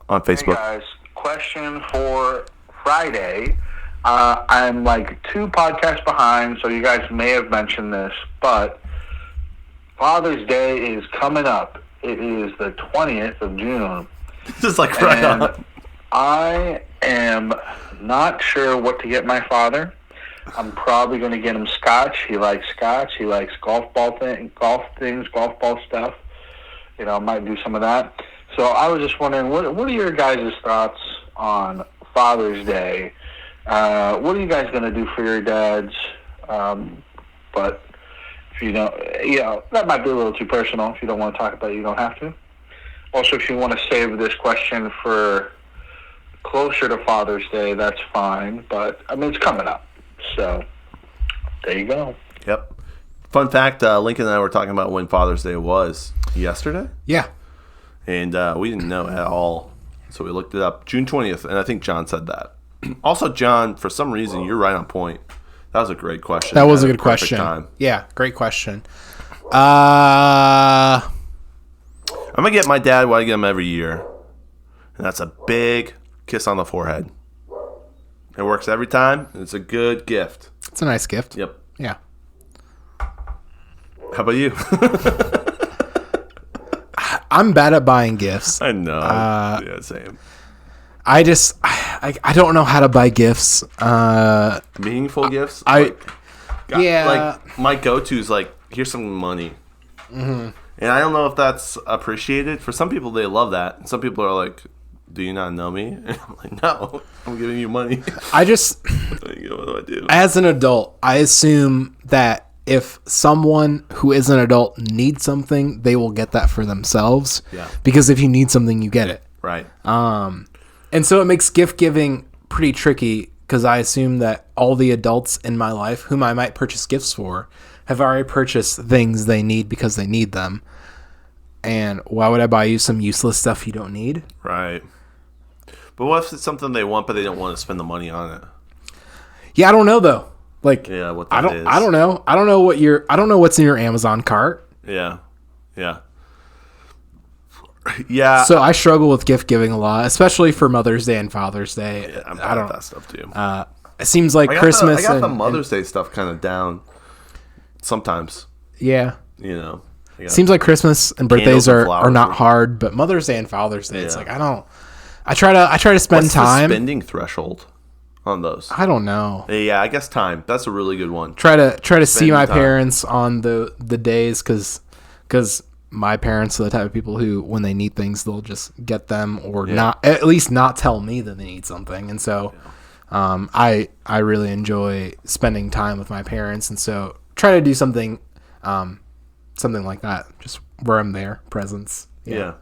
on Facebook. Hey guys, question for Friday. I'm like 2 podcasts behind, so you guys may have mentioned this, but Father's Day is coming up. It is the 20th of June. Just like right on. I am not sure what to get my father. I'm probably going to get him scotch. He likes scotch. He likes golf ball stuff. You know, I might do some of that. So I was just wondering, what are your guys' thoughts on Father's Day? What are you guys going to do for your dads? But if you don't, that might be a little too personal. If you don't want to talk about it, you don't have to. Also, if you want to save this question for closer to Father's Day, that's fine. But, I mean, it's coming up. So, there you go. Yep. Fun fact, Lincoln and I were talking about when Father's Day was yesterday. Yeah. And we didn't know at all. So we looked it up. June 20th, and I think John said that. Also, John, for some reason, you're right on point. That was a great question. That was a good question. Time. Yeah, great question. I'm going to get my dad what I get him every year. And that's a big kiss on the forehead. It works every time, and it's a good gift. It's a nice gift. Yep. Yeah. How about you? I'm bad at buying gifts. I know. Yeah, same. I don't know how to buy gifts. Meaningful gifts? Yeah. Like, my go-to is like, here's some money. Mm-hmm. And I don't know if that's appreciated. For some people, they love that. And some people are like, do you not know me? And I'm like, no, I'm giving you money. What do I do? As an adult, I assume that if someone who is an adult needs something, they will get that for themselves. Yeah. Because if you need something, you get it. Right. And so it makes gift giving pretty tricky because I assume that all the adults in my life whom I might purchase gifts for have already purchased things they need because they need them. And why would I buy you some useless stuff you don't need? Right. But what if it's something they want, but they don't want to spend the money on it? Yeah, I don't know though. Like, yeah, what I that is. I don't know. I don't know what's in your Amazon cart. Yeah. Yeah. Yeah. So I struggle with gift giving a lot, especially for Mother's Day and Father's Day. Yeah, I'm bad at that stuff too. It seems like Christmas. I got the Mother's Day stuff kind of down. Sometimes. Yeah. You know. Seems like Christmas and birthdays are not hard, but Mother's Day and Father's Day, it's like I try to spend time. What's the spending threshold on those? I don't know. Yeah, I guess time. That's a really good one. Try to see my parents on the days because my parents are the type of people who, when they need things, they'll just get them or not, at least not tell me that they need something. And so I really enjoy spending time with my parents. And so try to do something like that, just where I'm there, presence. Yeah.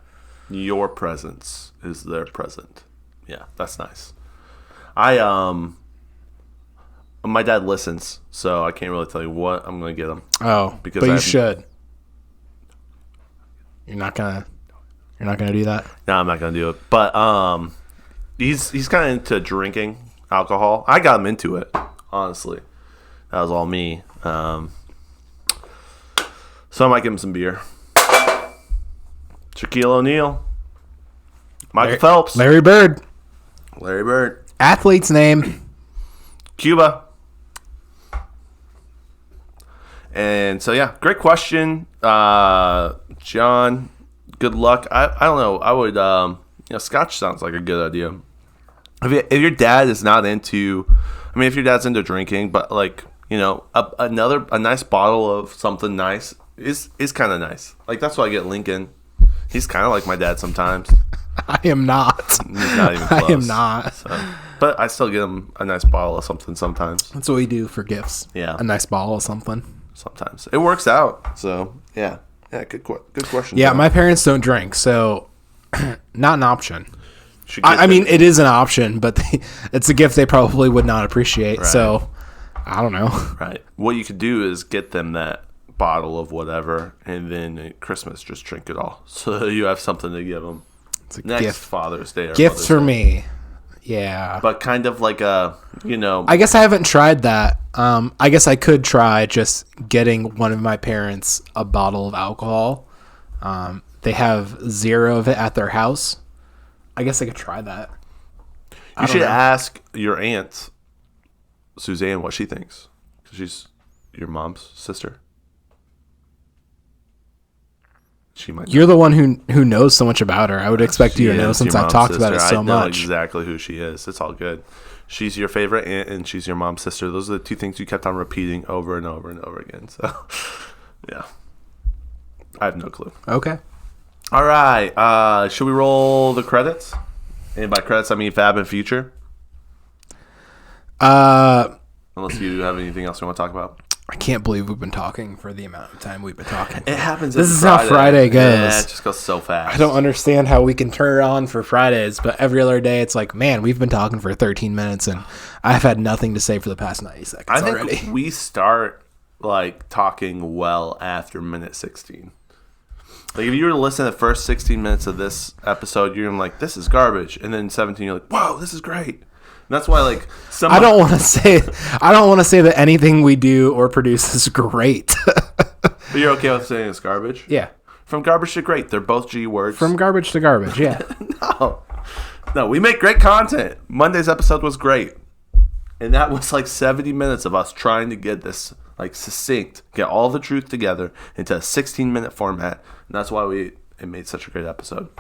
Your presence is their present. Yeah, that's nice. My dad listens, so I can't really tell you what I'm going to get him. Oh, because you should. You're not gonna do that? No, I'm not gonna do it. But he's kind of into drinking alcohol. I got him into it, honestly. That was all me. So I might give him some beer. Shaquille O'Neal. Michael Phelps. Larry Bird. Larry Bird. Athlete's name. Cuba. And so, yeah, great question. John, good luck. I don't know. I would, scotch sounds like a good idea. If your dad is not into, if your dad's into drinking, but like, a nice bottle of something nice is kind of nice. Like, that's why I get Lincoln. He's kind of like my dad sometimes. I am not. He's not even close. I am not. So, but I still get him a nice bottle of something sometimes. That's what we do for gifts. Yeah. A nice bottle of something. Sometimes. It works out. So, yeah. Yeah, good question. Yeah, John. my parents don't drink, so not an option. I mean, it is an option, but it's a gift they probably would not appreciate. Right. So, I don't know. Right. What you could do is get them that bottle of whatever, and then at Christmas just drink it all, so you have something to give them. It's a next gift. Father's Day. Or Gifts for Day. me. Yeah. But kind of like a, I guess I haven't tried that. I guess I could try just getting one of my parents a bottle of alcohol. They have 0 of it at their house. I guess I could try that. You should ask your aunt, Suzanne, what she thinks. 'Cause she's your mom's sister. She might. You're the one who knows so much about her. I would expect you to know since I've talked about it so much. I know exactly who she is. It's all good. She's your favorite aunt, and she's your mom's sister. Those are the two things you kept on repeating over and over and over again. So, yeah. I have no clue. Okay. All right. Should we roll the credits? And by credits, I mean Fab and Future. Unless you have anything else you want to talk about. I can't believe we've been talking for the amount of time we've been talking. It happens. This is how Friday goes. Yeah, it just goes so fast. I don't understand how we can turn it on for Fridays, but every other day it's like, man, we've been talking for 13 minutes and I've had nothing to say for the past 90 seconds already. I think we start like talking well after minute 16. Like if you were to listen to the first 16 minutes of this episode, you're like, this is garbage, and then 17, you're like, whoa, this is great. And that's why, like, I don't want to say that anything we do or produce is great. But you're okay with saying it's garbage? Yeah. From garbage to great. They're both G words. From garbage to garbage, yeah. No, we make great content. Monday's episode was great. And that was like 70 minutes of us trying to get this like succinct, get all the truth together into a 16-minute format. And that's why it made such a great episode.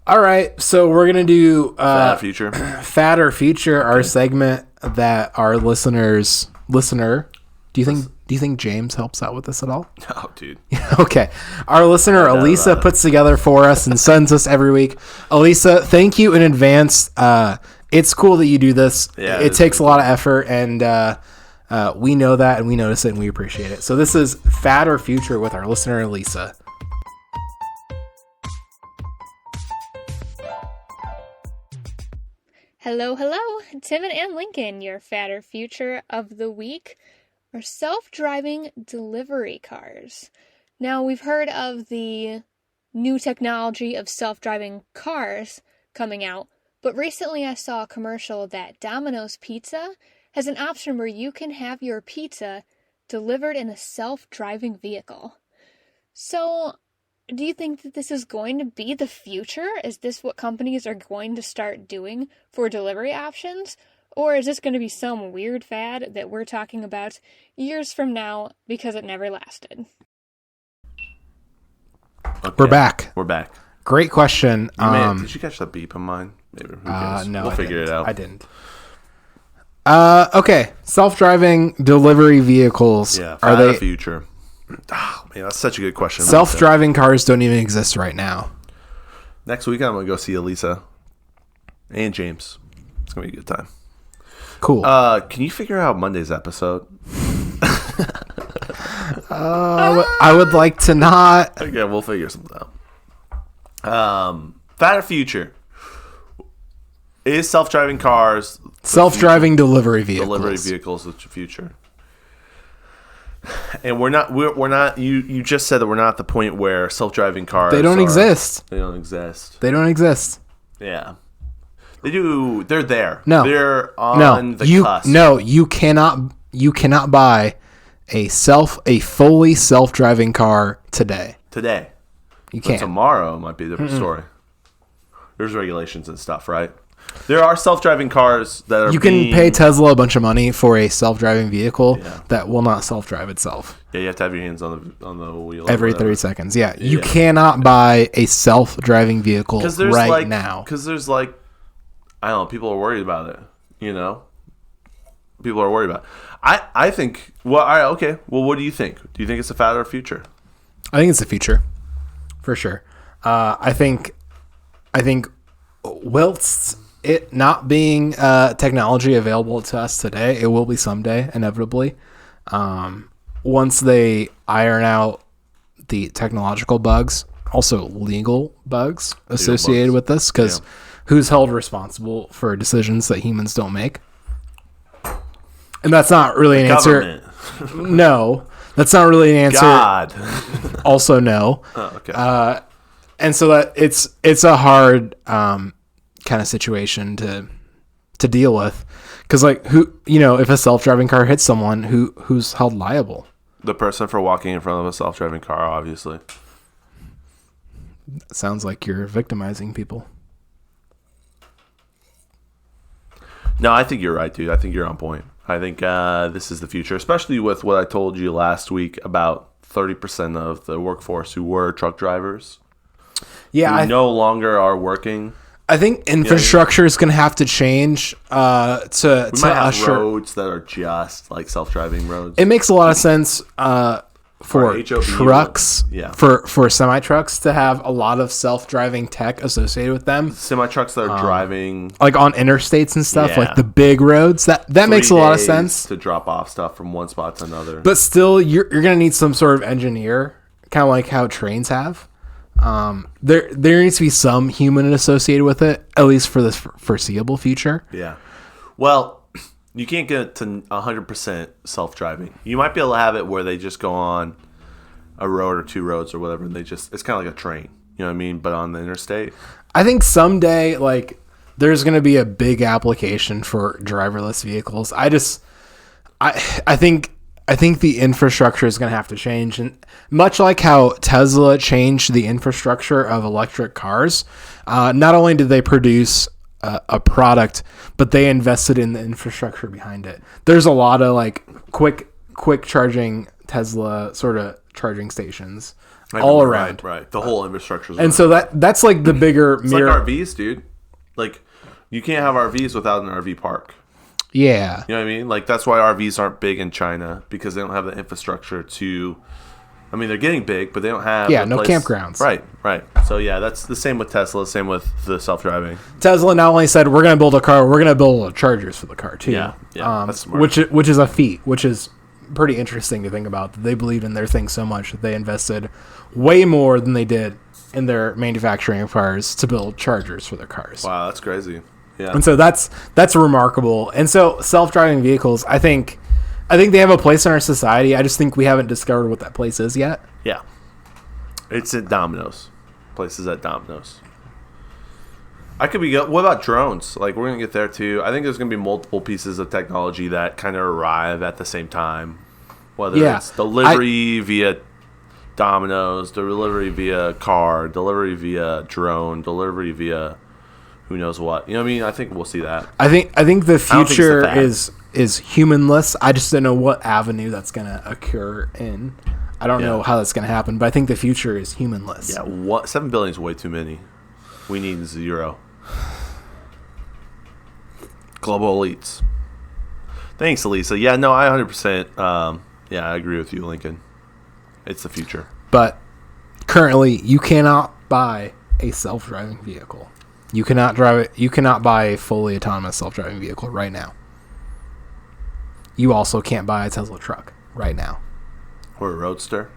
All right, so we're gonna do Fat Future, Fat or Future, our segment that our listener. Do you think James helps out with this at all? No, dude. Okay, our listener Elisa puts together for us and sends us every week. Elisa, thank you in advance. It's cool that you do this. Yeah, it takes a lot of effort, and we know that, and we notice it, and we appreciate it. So this is Fat or Future with our listener Elisa. Hello, Timon and Lincoln, your fatter future of the week are self-driving delivery cars. Now, we've heard of the new technology of self-driving cars coming out, but recently I saw a commercial that Domino's Pizza has an option where you can have your pizza delivered in a self-driving vehicle. So, do you think that this is going to be the future? Is this what companies are going to start doing for delivery options? Or is this going to be some weird fad that we're talking about years from now because it never lasted? Okay. We're back. Great question. Did you catch that beep on mine? Maybe. No, we'll figure it out. I didn't. Okay. Self-driving delivery vehicles. Yeah. Are they the future? Oh, man, that's such a good question. Self-driving cars don't even exist right now. Next week, I'm going to go see Elisa and James. It's going to be a good time. Cool. Can you figure out Monday's episode? I would like to not. Okay, we'll figure something out. Fatter future. Is self-driving cars... Self-driving delivery vehicles. Delivery vehicles the future. And we're not. You just said that we're not at the point where self-driving cars. They don't exist. They don't exist. They don't exist. Yeah, they do. They're there. No, they're on the cusp. No, you cannot you cannot buy a fully self-driving car today. Today. You But can't. tomorrow might be a different story. There's regulations and stuff, right? There are self-driving cars that are You can pay Tesla a bunch of money for a self-driving vehicle that will not self-drive itself. Yeah, you have to have your hands on the wheel. Every 30 seconds. Yeah. You cannot buy a self-driving vehicle right now. Because there's I don't know, people are worried about it, People are worried about it. I think, well, all right, okay. Well, what do you think? Do you think it's a fad or a future? I think it's the future. For sure. I think whilst it not being technology available to us today, it will be someday, inevitably. Once they iron out the technological bugs, also legal bugs associated with this, because who's held responsible for decisions that humans don't make? And that's not really an answer. No, that's not really an answer. God. Also, no. Oh, okay. And so that it's a hard kind of situation to deal with, because if a self-driving car hits someone, who's held liable? The person for walking in front of a self-driving car, obviously. Sounds like you're victimizing people. No, I think you're right, dude. I think you're on point. I think this is the future, especially with what I told you last week about 30% of the workforce who were truck drivers. Yeah, who no longer are working. I think infrastructure is going to have to change to might have usher roads that are just like self-driving roads. It makes a lot of sense for HOV trucks, roads. for semi-trucks to have a lot of self-driving tech associated with them. Semi-trucks that are driving like on interstates and stuff, like the big roads. That makes a lot of sense to drop off stuff from one spot to another. But still, you're going to need some sort of engineer, kind of like how trains have. There needs to be some human associated with it, at least for the foreseeable future. Yeah. Well, you can't get to 100% self-driving. You might be able to have it where they just go on a road or two roads or whatever, and it's kind of like a train. You know what I mean? But on the interstate. I think someday, there's going to be a big application for driverless vehicles. I think the infrastructure is going to have to change. And much like how Tesla changed the infrastructure of electric cars, not only did they produce a product, but they invested in the infrastructure behind it. There's a lot of quick charging Tesla sort of charging stations all around. Right. The whole infrastructure. And so that's like the bigger mirror. Like RVs, dude. You can't have RVs without an RV park. Yeah. You know what I mean? That's why RVs aren't big in China, because they don't have the infrastructure to... I mean, they're getting big, but they don't have... no campgrounds. Right. So, yeah, that's the same with Tesla, same with the self-driving. Tesla not only said, we're going to build a car, we're going to build chargers for the car, too. Yeah, that's smart. Which is a feat, which is pretty interesting to think about. They believed in their thing so much that they invested way more than they did in their manufacturing of cars to build chargers for their cars. Wow, that's crazy. Yeah. And so that's remarkable. And so self-driving vehicles, I think they have a place in our society. I just think we haven't discovered what that place is yet. Yeah. It's at Domino's. Places at Domino's. What about drones? We're going to get there too. I think there's going to be multiple pieces of technology that kind of arrive at the same time. Whether it's delivery via Domino's, delivery via car, delivery via drone, delivery via... who knows what? You know what I mean? I think we'll see that. I think the future is humanless. I just don't know what avenue that's going to occur in. I don't know how that's going to happen, but I think the future is humanless. Yeah, 7 billion is way too many. We need 0. Global elites. Thanks, Elisa. Yeah, no, I 100%. I agree with you, Lincoln. It's the future. But currently, you cannot buy a self-driving vehicle. You cannot drive it. You cannot buy a fully autonomous self-driving vehicle right now. You also can't buy a Tesla truck right now. Or a Roadster.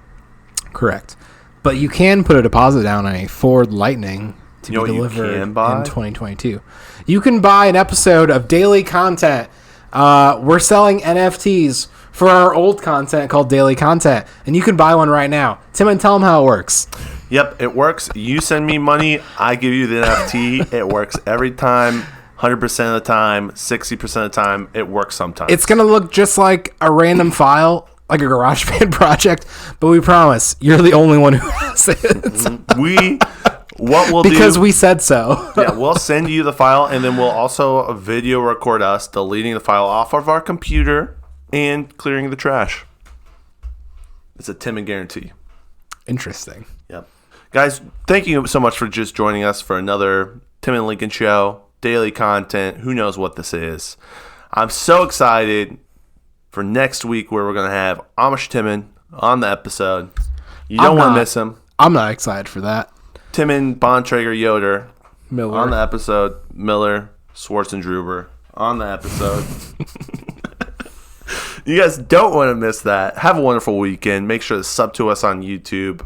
Correct. But you can put a deposit down on a Ford Lightning to be delivered in 2022. You can buy an episode of daily content. We're selling NFTs for our old content called Daily Content, and you can buy one right now. Timon, tell them how it works. Yep, it works. You send me money, I give you the NFT. It works every time. 100% of the time, 60% of the time, it works sometimes. It's going to look just like a random file, like a GarageBand project, but we promise you're the only one who has it. What we'll because do, we said so. yeah, we'll send you the file, and then we'll also video record us deleting the file off of our computer and clearing the trash. It's a Timon guarantee. Interesting. Yep. Guys, thank you so much for just joining us for another Timon Lincoln show. Daily content. Who knows what this is? I'm so excited for next week where we're going to have Amish Timon on the episode. You don't want to miss him. I'm not excited for that. Timon Bontrager Yoder Miller. on the episode. Miller Schwarzendruber on the episode. You guys don't want to miss that. Have a wonderful weekend. Make sure to sub to us on YouTube.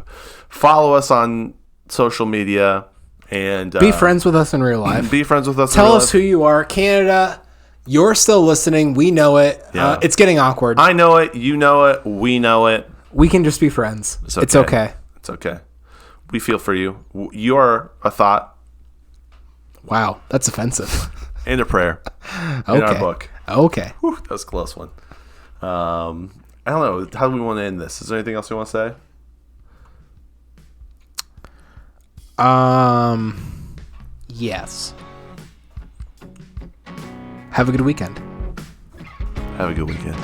Follow us on social media. And be friends with us in real life. Be friends with us Tell in real us life. who you are. Canada, you're still listening. We know it. Yeah. It's getting awkward. I know it. You know it. We know it. We can just be friends. It's okay. It's okay. We feel for you. You're a thought. Wow, that's offensive. And a prayer. In our book. Okay. Whew, that was a close one. I don't know. How do we want to end this? Is there anything else you want to say? Yes. Have a good weekend. Have a good weekend.